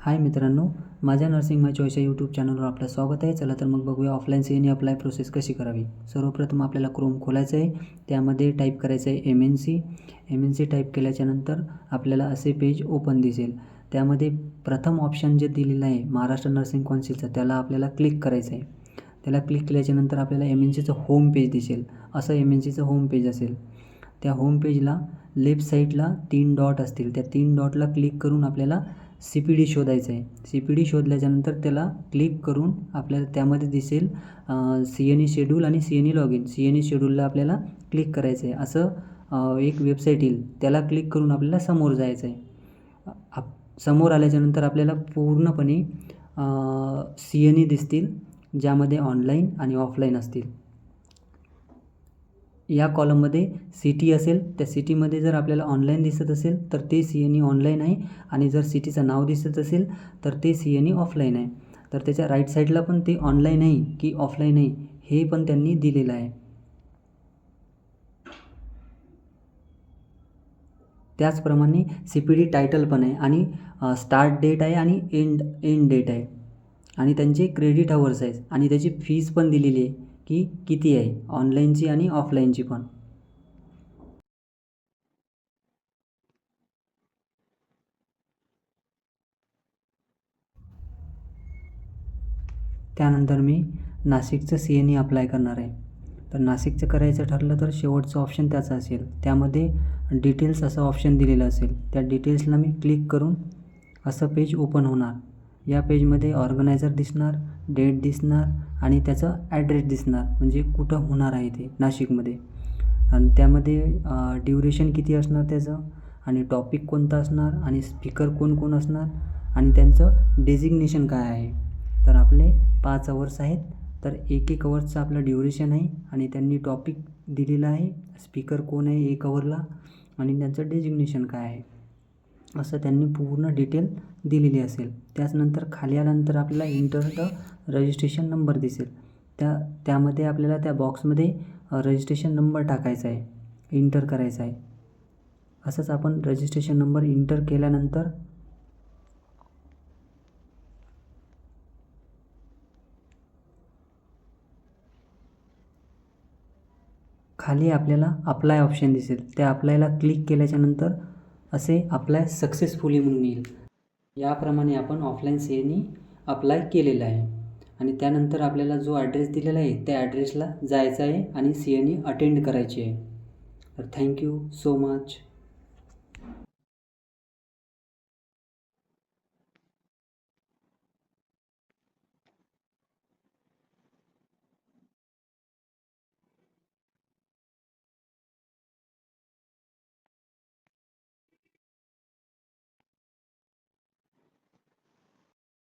हाय मित्रांनो, माझ्या नर्सिंग माय चॉईस या यूट्यूब चॅनलवर आपलं स्वागत आहे. चला तर मग बघूया ऑफलाईन CNA अप्लाय प्रोसेस कशी करावी. सर्वप्रथम आपल्याला क्रोम खोलायचं आहे. त्यामध्ये टाईप करायचं आहे MNC टाईप केल्याच्यानंतर आपल्याला असे पेज ओपन दिसेल. त्यामध्ये प्रथम ऑप्शन जे दिलेलं आहे महाराष्ट्र नर्सिंग कौन्सिलचं, त्याला आपल्याला क्लिक करायचं आहे. त्याला क्लिक केल्याच्यानंतर आपल्याला MNCचं होम पेज दिसेल. असं MNCचं होम पेज असेल. त्या होम पेजला लेफ्ट साईडला 3 डॉट असतील. त्या 3 डॉटला क्लिक करून आपल्याला CPD शोधायचं आहे. CPD शोधल्याच्यानंतर त्याला क्लिक करून आपल्याला त्यामध्ये दिसेल CNA शेड्यूल आणि CNA लॉगिन. CNA शेड्यूलला आपल्याला क्लिक करायचं आहे. असं एक वेबसाईट येईल. त्याला क्लिक करून आपल्याला समोर जायचं आहे. समोर आल्याच्यानंतर आपल्याला पूर्णपणे CNA दिसतील, ज्यामध्ये ऑनलाईन आणि ऑफलाईन असतील. या कॉलममध्ये सिटी असेल. त्या सिटीमध्ये जर आपल्याला ऑनलाईन दिसत असेल तर ते CNA ऑनलाईन आहे, आणि जर सिटीचं नाव दिसत असेल तर ते CNA ऑफलाईन आहे. तर त्याच्या राईट साईडला पण ते ऑनलाईन आहे की ऑफलाईन आहे हे पण त्यांनी दिलेलं आहे. त्याचप्रमाणे CPD टायटल पण आहे, आणि स्टार्ट डेट आहे आणि एंड डेट आहे, आणि त्यांचे क्रेडिट अवर्स आहेत, आणि त्याची फीज पण दिलेली आहे की किती आहे, ऑनलाईनची आणि ऑफलाईनची पण. त्यानंतर मी नाशिकचं CNA अप्लाय करणार आहे. तर नाशिकचं करायचं ठरलं तर शेवटचं ऑप्शन त्याचं असेल. त्यामध्ये डिटेल्स असं ऑप्शन दिलेलं असेल. त्या डिटेल्सला मी क्लिक करून असं पेज ओपन होणार. या पेजमध्ये ऑर्गनायझर दिसणार, डेट दिसणार, आणि त्याचं ॲड्रेस दिसणार, म्हणजे कुठं होणार आहे ते नाशिकमध्ये. आणि त्यामध्ये ड्युरेशन किती असणार त्याचं, आणि टॉपिक कोणता असणार, आणि स्पीकर कोण असणार, आणि त्यांचं डेजिग्नेशन काय आहे. तर आपले 5 अवर्स आहेत. तर एक अवर्सचं आपलं ड्युरेशन आहे, आणि त्यांनी टॉपिक दिलेला आहे, स्पीकर कोण आहे 1 अवरला, आणि त्यांचं डेजिग्नेशन काय आहे, असं त्यांनी पूर्ण डिटेल दिलेली असेल. त्याचनंतर खाली आल्यानंतर आपल्याला इंटर द रजिस्ट्रेशन नंबर दिसेल. त्यामध्ये आपल्याला त्या बॉक्समध्ये रजिस्ट्रेशन नंबर टाकायचा आहे, इंटर करायचा आहे. असंच आपण रजिस्ट्रेशन नंबर इंटर केल्यानंतर खाली आपल्याला अप्लाय ऑप्शन दिसेल. त्या अप्लायला क्लिक केल्याच्यानंतर असे अप्लाय सक्सेसफुली म्हणून येईल. याप्रमाणे आपण ऑफलाईन CNA अप्लाय केलेला आहे, आणि त्यानंतर आपल्याला जो ॲड्रेस दिलेला आहे त्या ॲड्रेसला जायचं आहे आणि CNA अटेंड करायची आहे. तर थँक्यू सो मच.